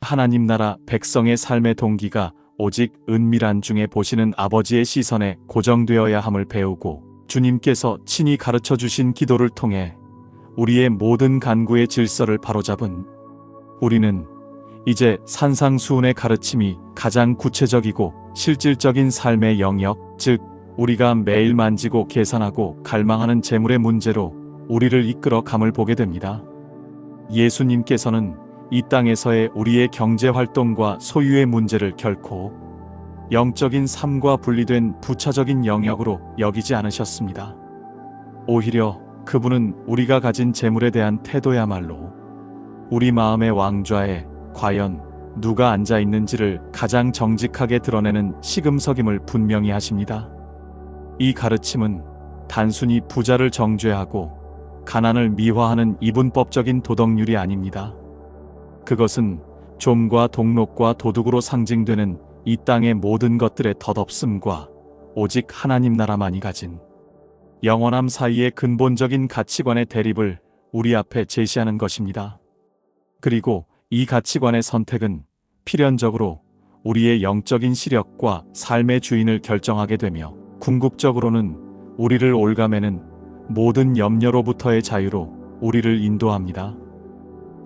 하나님 나라 백성의 삶의 동기가 오직 은밀한 중에 보시는 아버지의 시선에 고정되어야 함을 배우고 주님께서 친히 가르쳐 주신 기도를 통해 우리의 모든 간구의 질서를 바로잡은 우리는 이제 산상수훈의 가르침이 가장 구체적이고 실질적인 삶의 영역, 즉 우리가 매일 만지고 계산하고 갈망하는 재물의 문제로 우리를 이끌어 감을 보게 됩니다. 예수님께서는 이 땅에서의 우리의 경제활동과 소유의 문제를 결코 영적인 삶과 분리된 부차적인 영역으로 여기지 않으셨습니다. 오히려 그분은 우리가 가진 재물에 대한 태도야말로 우리 마음의 왕좌에 과연 누가 앉아 있는지를 가장 정직하게 드러내는 시금석임을 분명히 하십니다. 이 가르침은 단순히 부자를 정죄하고 가난을 미화하는 이분법적인 도덕률이 아닙니다. 그것은 좀과 동록과 도둑으로 상징되는 이 땅의 모든 것들의 덧없음과 오직 하나님 나라만이 가진 영원함 사이의 근본적인 가치관의 대립을 우리 앞에 제시하는 것입니다. 그리고 이 가치관의 선택은 필연적으로 우리의 영적인 시력과 삶의 주인을 결정하게 되며 궁극적으로는 우리를 올가매는 모든 염려로부터의 자유로 우리를 인도합니다.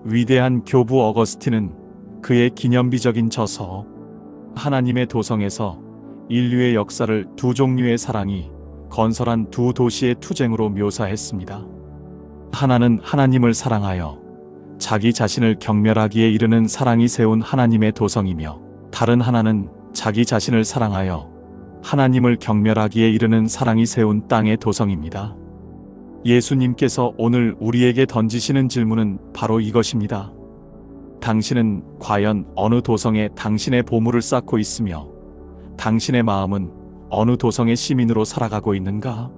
위대한 교부 어거스틴은 그의 기념비적인 저서 하나님의 도성에서 인류의 역사를 두 종류의 사랑이 건설한 두 도시의 투쟁으로 묘사했습니다. 하나는 하나님을 사랑하여 자기 자신을 경멸하기에 이르는 사랑이 세운 하나님의 도성이며 다른 하나는 자기 자신을 사랑하여 하나님을 경멸하기에 이르는 사랑이 세운 땅의 도성입니다. 예수님께서 오늘 우리에게 던지시는 질문은 바로 이것입니다. 당신은 과연 어느 도성에 당신의 보물을 쌓고 있으며 당신의 마음은 어느 도성의 시민으로 살아가고 있는가?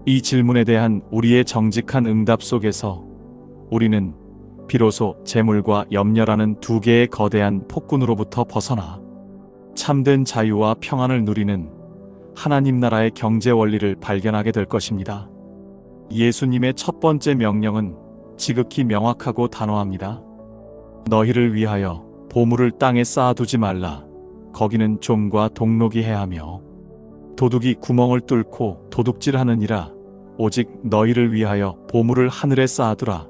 이 질문에 대한 우리의 정직한 응답 속에서 우리는 비로소 재물과 염려라는 두 개의 거대한 폭군으로부터 벗어나 참된 자유와 평안을 누리는 하나님 나라의 경제 원리를 발견하게 될 것입니다. 예수님의 첫 번째 명령은 지극히 명확하고 단호합니다. 너희를 위하여 보물을 땅에 쌓아두지 말라. 거기는 좀과 동록이 해하며 도둑이 구멍을 뚫고 도둑질하느니라. 오직 너희를 위하여 보물을 하늘에 쌓아두라.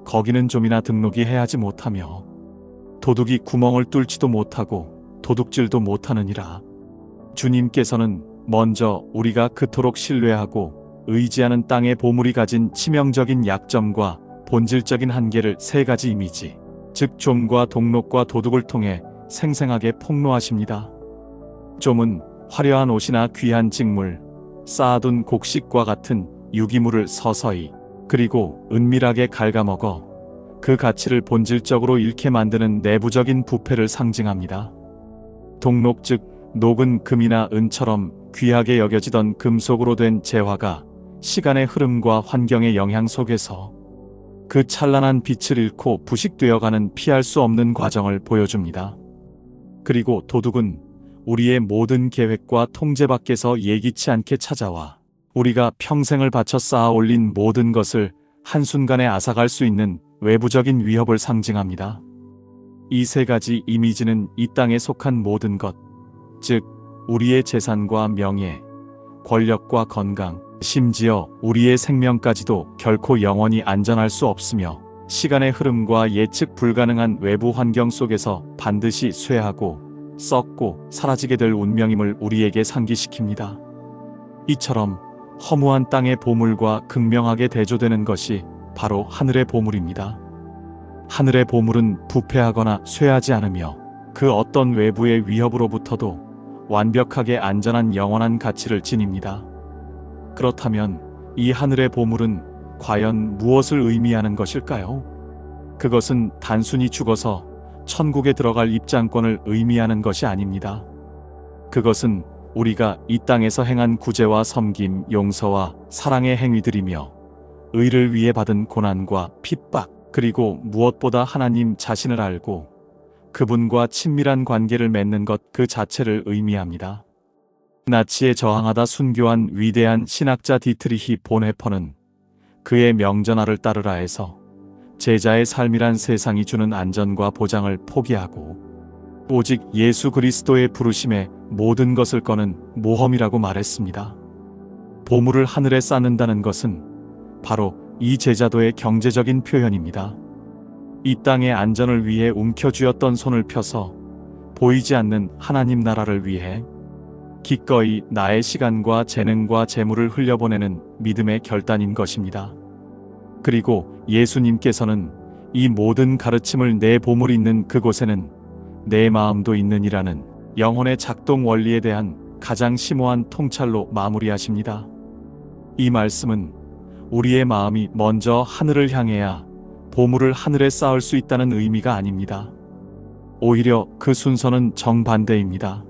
거기는 좀이나 등록이 해하지 못하며 도둑이 구멍을 뚫지도 못하고 도둑질도 못하느니라. 주님께서는 먼저 우리가 그토록 신뢰하고 의지하는 땅의 보물이 가진 치명적인 약점과 본질적인 한계를 세 가지 이미지, 즉 좀과 동록과 도둑을 통해 생생하게 폭로하십니다. 좀은 화려한 옷이나 귀한 직물, 쌓아둔 곡식과 같은 유기물을 서서히 그리고 은밀하게 갉아먹어 그 가치를 본질적으로 잃게 만드는 내부적인 부패를 상징합니다. 동록 즉 녹은 금이나 은처럼 귀하게 여겨지던 금속으로 된 재화가 시간의 흐름과 환경의 영향 속에서 그 찬란한 빛을 잃고 부식되어가는 피할 수 없는 과정을 보여줍니다. 그리고 도둑은 우리의 모든 계획과 통제 밖에서 예기치 않게 찾아와 우리가 평생을 바쳐 쌓아 올린 모든 것을 한순간에 앗아갈 수 있는 외부적인 위협을 상징합니다. 이 세 가지 이미지는 이 땅에 속한 모든 것, 즉 우리의 재산과 명예, 권력과 건강, 심지어 우리의 생명까지도 결코 영원히 안전할 수 없으며 시간의 흐름과 예측 불가능한 외부 환경 속에서 반드시 쇠하고 썩고 사라지게 될 운명임을 우리에게 상기시킵니다. 이처럼 허무한 땅의 보물과 극명하게 대조되는 것이 바로 하늘의 보물입니다. 하늘의 보물은 부패하거나 쇠하지 않으며 그 어떤 외부의 위협으로부터도 완벽하게 안전한 영원한 가치를 지닙니다. 그렇다면 이 하늘의 보물은 과연 무엇을 의미하는 것일까요? 그것은 단순히 죽어서 천국에 들어갈 입장권을 의미하는 것이 아닙니다. 그것은 우리가 이 땅에서 행한 구제와 섬김, 용서와 사랑의 행위들이며 의를 위해 받은 고난과 핍박, 그리고 무엇보다 하나님 자신을 알고 그분과 친밀한 관계를 맺는 것 그 자체를 의미합니다. 나치에 저항하다 순교한 위대한 신학자 디트리히 본헤퍼는 그의 명전하를 따르라에서 제자의 삶이란 세상이 주는 안전과 보장을 포기하고 오직 예수 그리스도의 부르심에 모든 것을 거는 모험이라고 말했습니다. 보물을 하늘에 쌓는다는 것은 바로 이 제자도의 경제적인 표현입니다. 이 땅의 안전을 위해 움켜쥐었던 손을 펴서 보이지 않는 하나님 나라를 위해 기꺼이 나의 시간과 재능과 재물을 흘려보내는 믿음의 결단인 것입니다. 그리고 예수님께서는 이 모든 가르침을 내 보물이 있는 그곳에는 내 마음도 있느니라는 영혼의 작동 원리에 대한 가장 심오한 통찰로 마무리하십니다. 이 말씀은 우리의 마음이 먼저 하늘을 향해야 보물을 하늘에 쌓을 수 있다는 의미가 아닙니다. 오히려 그 순서는 정반대입니다.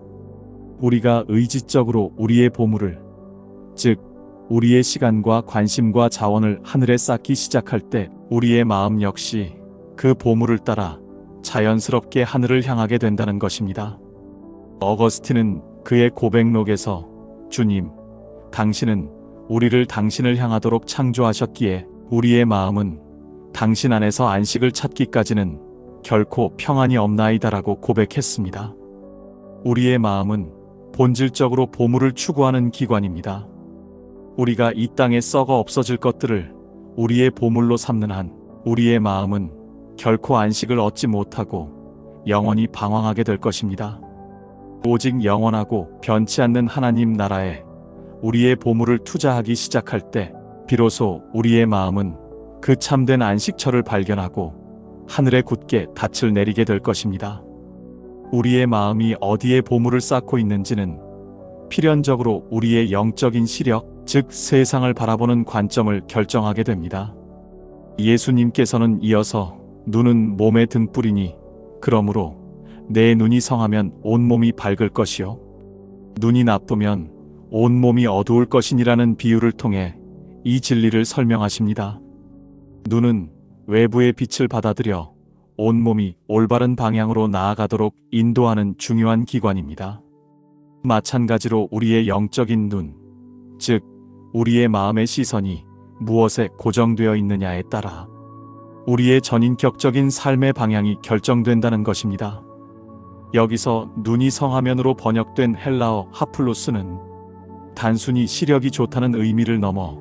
우리가 의지적으로 우리의 보물을, 즉 우리의 시간과 관심과 자원을 하늘에 쌓기 시작할 때 우리의 마음 역시 그 보물을 따라 자연스럽게 하늘을 향하게 된다는 것입니다. 어거스틴은 그의 고백록에서 주님, 당신은 우리를 당신을 향하도록 창조하셨기에 우리의 마음은 당신 안에서 안식을 찾기까지는 결코 평안이 없나이다라고 고백했습니다. 우리의 마음은 본질적으로 보물을 추구하는 기관입니다. 우리가 이 땅에 썩어 없어질 것들을 우리의 보물로 삼는 한 우리의 마음은 결코 안식을 얻지 못하고 영원히 방황하게 될 것입니다. 오직 영원하고 변치 않는 하나님 나라에 우리의 보물을 투자하기 시작할 때 비로소 우리의 마음은 그 참된 안식처를 발견하고 하늘에 굳게 닻을 내리게 될 것입니다. 우리의 마음이 어디에 보물을 쌓고 있는지는 필연적으로 우리의 영적인 시력, 즉 세상을 바라보는 관점을 결정하게 됩니다. 예수님께서는 이어서 눈은 몸의 등불이니 그러므로 내 눈이 성하면 온몸이 밝을 것이요 눈이 나쁘면 온몸이 어두울 것이니라는 비유를 통해 이 진리를 설명하십니다. 눈은 외부의 빛을 받아들여 온몸이 올바른 방향으로 나아가도록 인도하는 중요한 기관입니다. 마찬가지로 우리의 영적인 눈, 즉 우리의 마음의 시선이 무엇에 고정되어 있느냐에 따라 우리의 전인격적인 삶의 방향이 결정된다는 것입니다. 여기서 눈이 성하면으로 번역된 헬라어 하플로스는 단순히 시력이 좋다는 의미를 넘어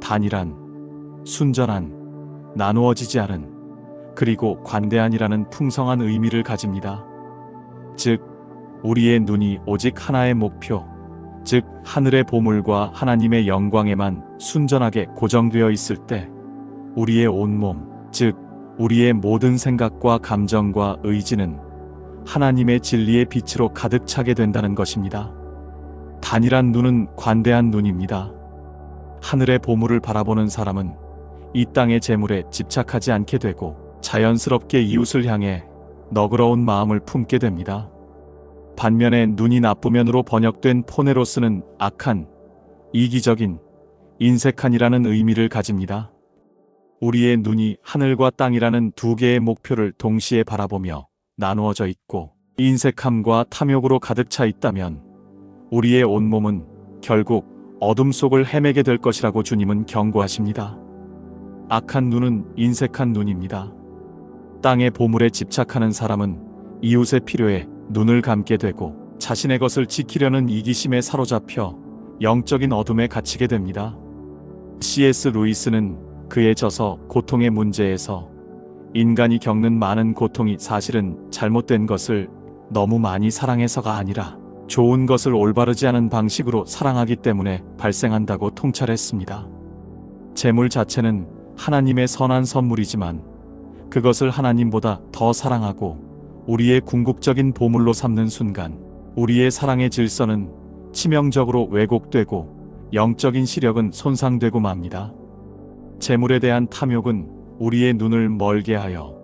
단일한, 순전한, 나누어지지 않은, 그리고 관대한이라는 풍성한 의미를 가집니다. 즉, 우리의 눈이 오직 하나의 목표, 즉 하늘의 보물과 하나님의 영광에만 순전하게 고정되어 있을 때 우리의 온몸, 즉 우리의 모든 생각과 감정과 의지는 하나님의 진리의 빛으로 가득 차게 된다는 것입니다. 단일한 눈은 관대한 눈입니다. 하늘의 보물을 바라보는 사람은 이 땅의 재물에 집착하지 않게 되고 자연스럽게 이웃을 향해 너그러운 마음을 품게 됩니다. 반면에 눈이 나쁘면으로 번역된 포네로스는 악한, 이기적인, 인색한이라는 의미를 가집니다. 우리의 눈이 하늘과 땅이라는 두 개의 목표를 동시에 바라보며 나누어져 있고 인색함과 탐욕으로 가득 차 있다면 우리의 온몸은 결국 어둠 속을 헤매게 될 것이라고 주님은 경고하십니다. 악한 눈은 인색한 눈입니다. 땅의 보물에 집착하는 사람은 이웃의 필요에 눈을 감게 되고 자신의 것을 지키려는 이기심에 사로잡혀 영적인 어둠에 갇히게 됩니다. C.S. 루이스는 그의 저서 고통의 문제에서 인간이 겪는 많은 고통이 사실은 잘못된 것을 너무 많이 사랑해서가 아니라 좋은 것을 올바르지 않은 방식으로 사랑하기 때문에 발생한다고 통찰했습니다. 재물 자체는 하나님의 선한 선물이지만 그것을 하나님보다 더 사랑하고 우리의 궁극적인 보물로 삼는 순간 우리의 사랑의 질서는 치명적으로 왜곡되고 영적인 시력은 손상되고 맙니다. 재물에 대한 탐욕은 우리의 눈을 멀게 하여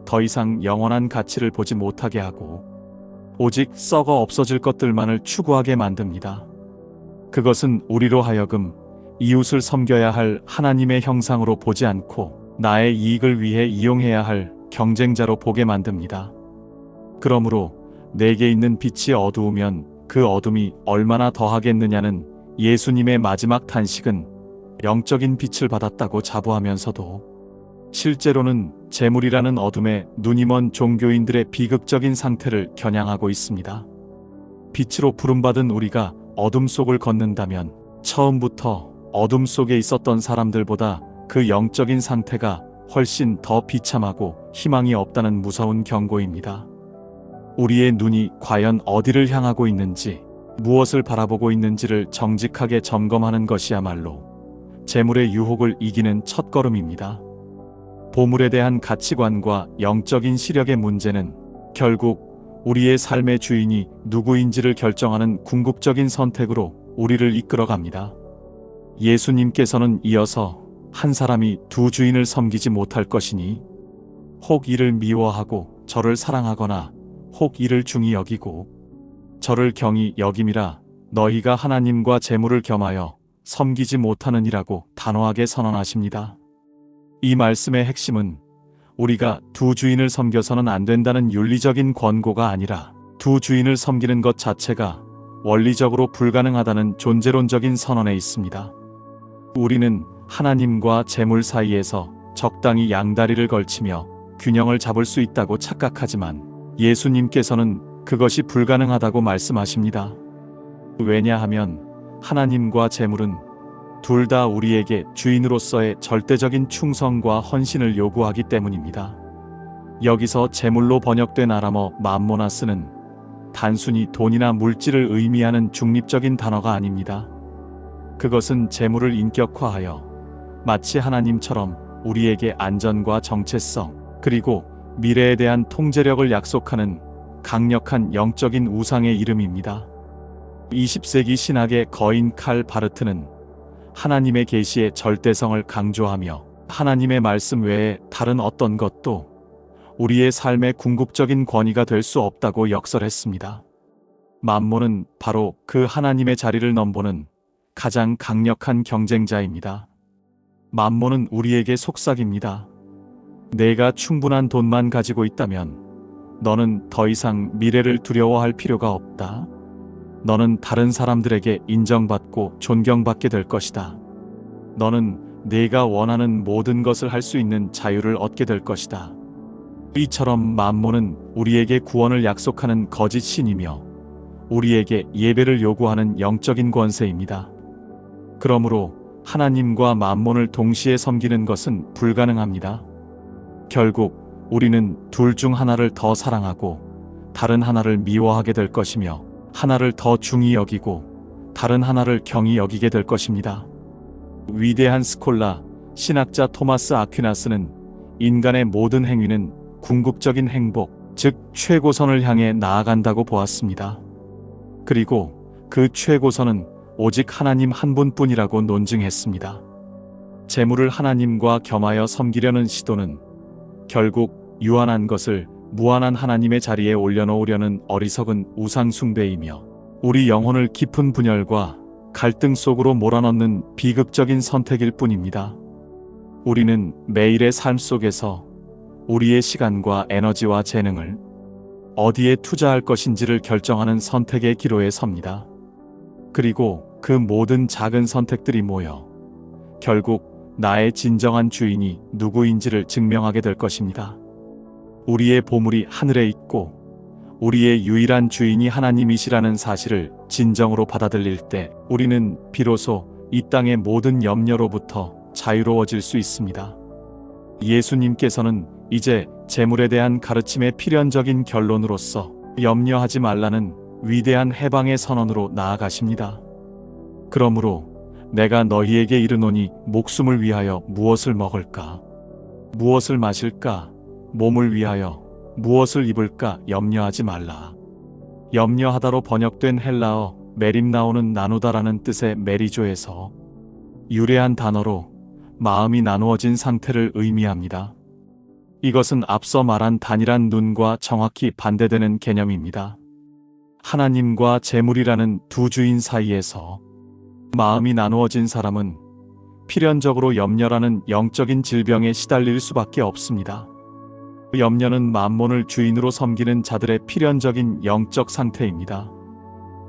더 이상 영원한 가치를 보지 못하게 하고 오직 썩어 없어질 것들만을 추구하게 만듭니다. 그것은 우리로 하여금 이웃을 섬겨야 할 하나님의 형상으로 보지 않고 나의 이익을 위해 이용해야 할 경쟁자로 보게 만듭니다. 그러므로 내게 있는 빛이 어두우면 그 어둠이 얼마나 더하겠느냐는 예수님의 마지막 탄식은 영적인 빛을 받았다고 자부하면서도 실제로는 재물이라는 어둠에 눈이 먼 종교인들의 비극적인 상태를 겨냥하고 있습니다. 빛으로 부름받은 우리가 어둠 속을 걷는다면 처음부터 어둠 속에 있었던 사람들보다 그 영적인 상태가 훨씬 더 비참하고 희망이 없다는 무서운 경고입니다. 우리의 눈이 과연 어디를 향하고 있는지, 무엇을 바라보고 있는지를 정직하게 점검하는 것이야말로 재물의 유혹을 이기는 첫걸음입니다. 보물에 대한 가치관과 영적인 시력의 문제는 결국 우리의 삶의 주인이 누구인지를 결정하는 궁극적인 선택으로 우리를 이끌어갑니다. 예수님께서는 이어서 한 사람이 두 주인을 섬기지 못할 것이니 혹 이를 미워하고 저를 사랑하거나 혹 이를 중히 여기고 저를 경히 여김이라 너희가 하나님과 재물을 겸하여 섬기지 못하느니라고 단호하게 선언하십니다. 이 말씀의 핵심은 우리가 두 주인을 섬겨서는 안 된다는 윤리적인 권고가 아니라 두 주인을 섬기는 것 자체가 원리적으로 불가능하다는 존재론적인 선언에 있습니다. 우리는 하나님과 재물 사이에서 적당히 양다리를 걸치며 균형을 잡을 수 있다고 착각하지만 예수님께서는 그것이 불가능하다고 말씀하십니다. 왜냐하면 하나님과 재물은 둘 다 우리에게 주인으로서의 절대적인 충성과 헌신을 요구하기 때문입니다. 여기서 재물로 번역된 아람어 맘모나스는 단순히 돈이나 물질을 의미하는 중립적인 단어가 아닙니다. 그것은 재물을 인격화하여 마치 하나님처럼 우리에게 안전과 정체성, 그리고 미래에 대한 통제력을 약속하는 강력한 영적인 우상의 이름입니다. 20세기 신학의 거인 칼 바르트는 하나님의 계시의 절대성을 강조하며 하나님의 말씀 외에 다른 어떤 것도 우리의 삶의 궁극적인 권위가 될 수 없다고 역설했습니다. 맘몬은 바로 그 하나님의 자리를 넘보는 가장 강력한 경쟁자입니다. 맘몬은 우리에게 속삭입니다. 내가 충분한 돈만 가지고 있다면 너는 더 이상 미래를 두려워할 필요가 없다. 너는 다른 사람들에게 인정받고 존경받게 될 것이다. 너는 내가 원하는 모든 것을 할 수 있는 자유를 얻게 될 것이다. 이처럼 맘몬은 우리에게 구원을 약속하는 거짓 신이며 우리에게 예배를 요구하는 영적인 권세입니다. 그러므로 하나님과 맘몬을 동시에 섬기는 것은 불가능합니다. 결국 우리는 둘 중 하나를 더 사랑하고 다른 하나를 미워하게 될 것이며 하나를 더 중히 여기고 다른 하나를 경히 여기게 될 것입니다. 위대한 스콜라, 신학자 토마스 아퀴나스는 인간의 모든 행위는 궁극적인 행복, 즉 최고선을 향해 나아간다고 보았습니다. 그리고 그 최고선은 오직 하나님 한 분뿐이라고 논증했습니다. 재물을 하나님과 겸하여 섬기려는 시도는 결국 유한한 것을 무한한 하나님의 자리에 올려놓으려는 어리석은 우상숭배이며 우리 영혼을 깊은 분열과 갈등 속으로 몰아넣는 비극적인 선택일 뿐입니다. 우리는 매일의 삶 속에서 우리의 시간과 에너지와 재능을 어디에 투자할 것인지를 결정하는 선택의 기로에 섭니다. 그리고 그 모든 작은 선택들이 모여 결국 나의 진정한 주인이 누구인지를 증명하게 될 것입니다. 우리의 보물이 하늘에 있고 우리의 유일한 주인이 하나님이시라는 사실을 진정으로 받아들일 때 우리는 비로소 이 땅의 모든 염려로부터 자유로워질 수 있습니다. 예수님께서는 이제 재물에 대한 가르침의 필연적인 결론으로서 염려하지 말라는 위대한 해방의 선언으로 나아가십니다. 그러므로 내가 너희에게 이르노니 목숨을 위하여 무엇을 먹을까? 무엇을 마실까? 몸을 위하여 무엇을 입을까? 염려하지 말라. 염려하다로 번역된 헬라어 메림나오는 나누다라는 뜻의 메리조에서 유래한 단어로 마음이 나누어진 상태를 의미합니다. 이것은 앞서 말한 단일한 눈과 정확히 반대되는 개념입니다. 하나님과 재물이라는 두 주인 사이에서 마음이 나누어진 사람은 필연적으로 염려라는 영적인 질병에 시달릴 수밖에 없습니다. 염려는 맘몬을 주인으로 섬기는 자들의 필연적인 영적 상태입니다.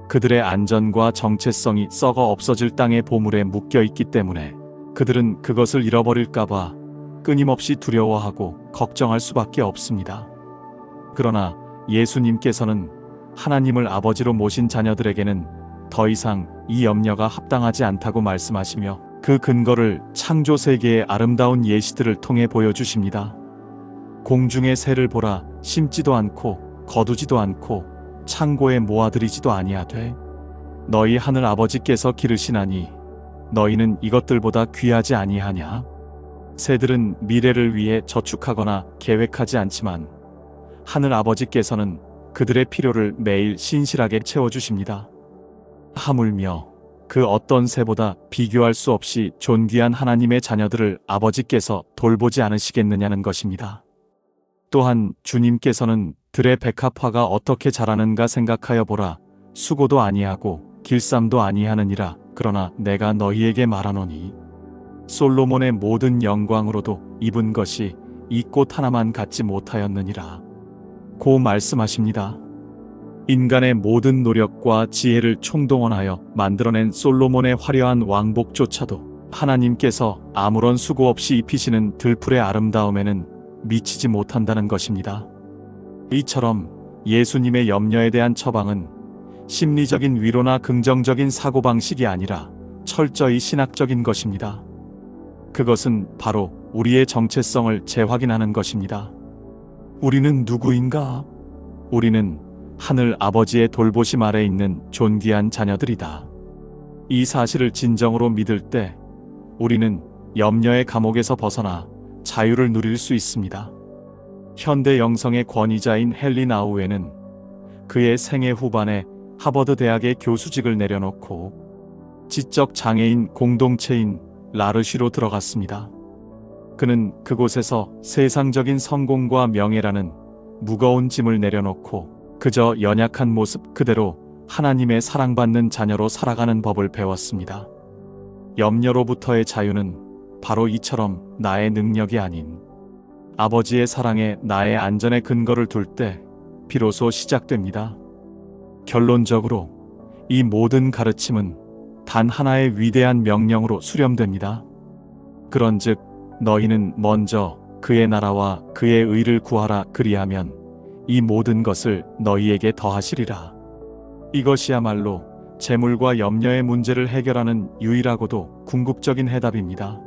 그들의 안전과 정체성이 썩어 없어질 땅의 보물에 묶여 있기 때문에 그들은 그것을 잃어버릴까봐 끊임없이 두려워하고 걱정할 수밖에 없습니다. 그러나 예수님께서는 하나님을 아버지로 모신 자녀들에게는 더 이상 이 염려가 합당하지 않다고 말씀하시며 그 근거를 창조 세계의 아름다운 예시들을 통해 보여주십니다. 공중의 새를 보라. 심지도 않고 거두지도 않고 창고에 모아들이지도 아니하되 너희 하늘 아버지께서 기르시나니 너희는 이것들보다 귀하지 아니하냐? 새들은 미래를 위해 저축하거나 계획하지 않지만 하늘 아버지께서는 그들의 필요를 매일 신실하게 채워주십니다. 하물며 그 어떤 새보다 비교할 수 없이 존귀한 하나님의 자녀들을 아버지께서 돌보지 않으시겠느냐는 것입니다. 또한 주님께서는 들의 백합화가 어떻게 자라는가 생각하여 보라. 수고도 아니하고 길쌈도 아니하느니라. 그러나 내가 너희에게 말하노니 솔로몬의 모든 영광으로도 입은 것이 이 꽃 하나만 갖지 못하였느니라. 고 말씀하십니다. 인간의 모든 노력과 지혜를 총동원하여 만들어낸 솔로몬의 화려한 왕복조차도 하나님께서 아무런 수고 없이 입히시는 들풀의 아름다움에는 미치지 못한다는 것입니다. 이처럼 예수님의 염려에 대한 처방은 심리적인 위로나 긍정적인 사고방식이 아니라 철저히 신학적인 것입니다. 그것은 바로 우리의 정체성을 재확인하는 것입니다. 우리는 누구인가? 우리는 하늘 아버지의 돌보심 아래 있는 존귀한 자녀들이다. 이 사실을 진정으로 믿을 때 우리는 염려의 감옥에서 벗어나 자유를 누릴 수 있습니다. 현대 영성의 권위자인 헨리 나우에는 그의 생애 후반에 하버드 대학의 교수직을 내려놓고 지적 장애인 공동체인 라르쉬로 들어갔습니다. 그는 그곳에서 세상적인 성공과 명예라는 무거운 짐을 내려놓고 그저 연약한 모습 그대로 하나님의 사랑받는 자녀로 살아가는 법을 배웠습니다. 염려로부터의 자유는 바로 이처럼 나의 능력이 아닌 아버지의 사랑에 나의 안전의 근거를 둘 때 비로소 시작됩니다. 결론적으로 이 모든 가르침은 단 하나의 위대한 명령으로 수렴됩니다. 그런즉 너희는 먼저 그의 나라와 그의 의를 구하라. 그리하면 이 모든 것을 너희에게 더하시리라. 이것이야말로 재물과 염려의 문제를 해결하는 유일하고도 궁극적인 해답입니다.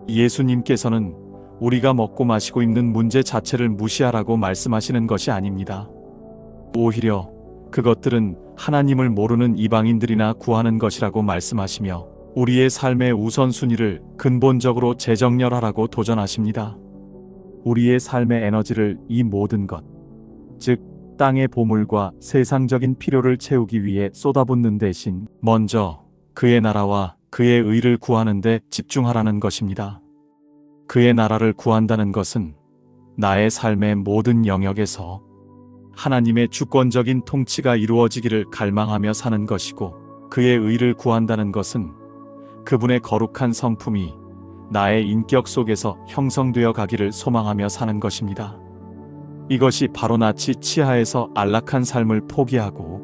예수님께서는 우리가 먹고 마시고 입는 문제 자체를 무시하라고 말씀하시는 것이 아닙니다. 오히려 그것들은 하나님을 모르는 이방인들이나 구하는 것이라고 말씀하시며 우리의 삶의 우선순위를 근본적으로 재정렬하라고 도전하십니다. 우리의 삶의 에너지를 이 모든 것, 즉 땅의 보물과 세상적인 필요를 채우기 위해 쏟아붓는 대신 먼저 그의 나라와 그의 의를 구하는 데 집중하라는 것입니다. 그의 나라를 구한다는 것은 나의 삶의 모든 영역에서 하나님의 주권적인 통치가 이루어지기를 갈망하며 사는 것이고, 그의 의를 구한다는 것은 그분의 거룩한 성품이 나의 인격 속에서 형성되어 가기를 소망하며 사는 것입니다. 이것이 바로 나치 치하에서 안락한 삶을 포기하고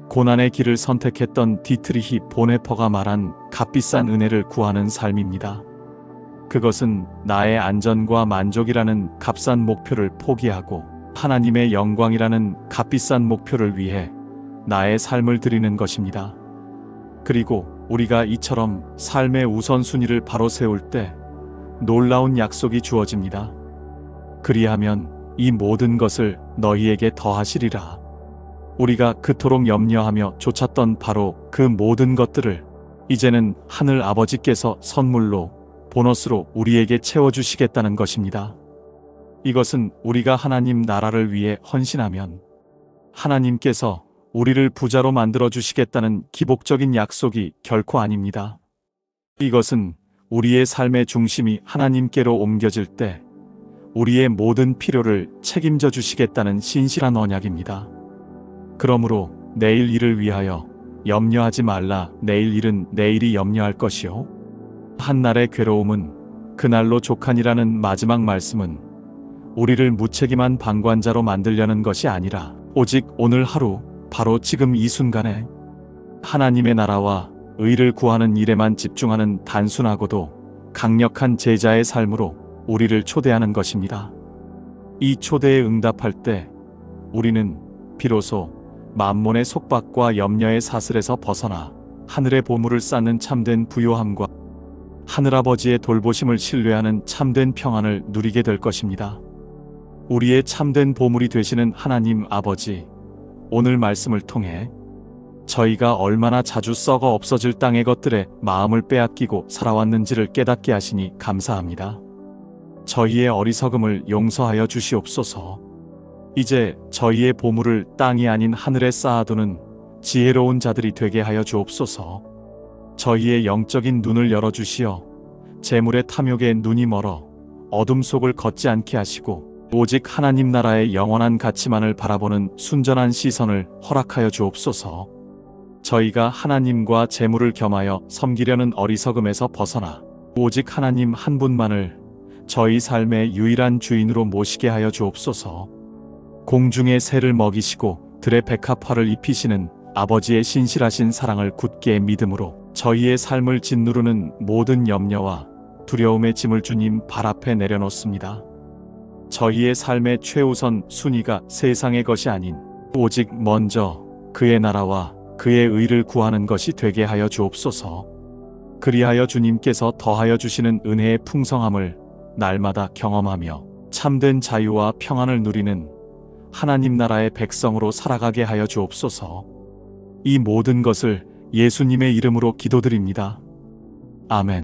고난의 길을 선택했던 디트리히 보네퍼가 말한 값비싼 은혜를 구하는 삶입니다. 그것은 나의 안전과 만족이라는 값싼 목표를 포기하고 하나님의 영광이라는 값비싼 목표를 위해 나의 삶을 드리는 것입니다. 그리고 우리가 이처럼 삶의 우선순위를 바로 세울 때 놀라운 약속이 주어집니다. 그리하면 이 모든 것을 너희에게 더하시리라. 우리가 그토록 염려하며 쫓았던 바로 그 모든 것들을 이제는 하늘 아버지께서 선물로, 보너스로 우리에게 채워주시겠다는 것입니다. 이것은 우리가 하나님 나라를 위해 헌신하면 하나님께서 우리를 부자로 만들어 주시겠다는 기복적인 약속이 결코 아닙니다. 이것은 우리의 삶의 중심이 하나님께로 옮겨질 때 우리의 모든 필요를 책임져 주시겠다는 신실한 언약입니다. 그러므로 내일 일을 위하여 염려하지 말라. 내일 일은 내일이 염려할 것이요. 한날의 괴로움은 그날로 족하니라는 마지막 말씀은 우리를 무책임한 방관자로 만들려는 것이 아니라 오직 오늘 하루, 바로 지금 이 순간에 하나님의 나라와 의를 구하는 일에만 집중하는 단순하고도 강력한 제자의 삶으로 우리를 초대하는 것입니다. 이 초대에 응답할 때 우리는 비로소 만몬의 속박과 염려의 사슬에서 벗어나 하늘의 보물을 쌓는 참된 부요함과 하늘아버지의 돌보심을 신뢰하는 참된 평안을 누리게 될 것입니다. 우리의 참된 보물이 되시는 하나님 아버지, 오늘 말씀을 통해 저희가 얼마나 자주 썩어 없어질 땅의 것들에 마음을 빼앗기고 살아왔는지를 깨닫게 하시니 감사합니다. 저희의 어리석음을 용서하여 주시옵소서. 이제 저희의 보물을 땅이 아닌 하늘에 쌓아두는 지혜로운 자들이 되게 하여 주옵소서. 저희의 영적인 눈을 열어주시어 재물의 탐욕에 눈이 멀어 어둠 속을 걷지 않게 하시고 오직 하나님 나라의 영원한 가치만을 바라보는 순전한 시선을 허락하여 주옵소서. 저희가 하나님과 재물을 겸하여 섬기려는 어리석음에서 벗어나 오직 하나님 한 분만을 저희 삶의 유일한 주인으로 모시게 하여 주옵소서. 공중의 새를 먹이시고 들의 백합화를 입히시는 아버지의 신실하신 사랑을 굳게 믿음으로 저희의 삶을 짓누르는 모든 염려와 두려움의 짐을 주님 발 앞에 내려놓습니다. 저희의 삶의 최우선 순위가 세상의 것이 아닌 오직 먼저 그의 나라와 그의 의를 구하는 것이 되게 하여 주옵소서. 그리하여 주님께서 더하여 주시는 은혜의 풍성함을 날마다 경험하며 참된 자유와 평안을 누리는 하나님 나라의 백성으로 살아가게 하여 주옵소서. 이 모든 것을 예수님의 이름으로 기도드립니다. 아멘.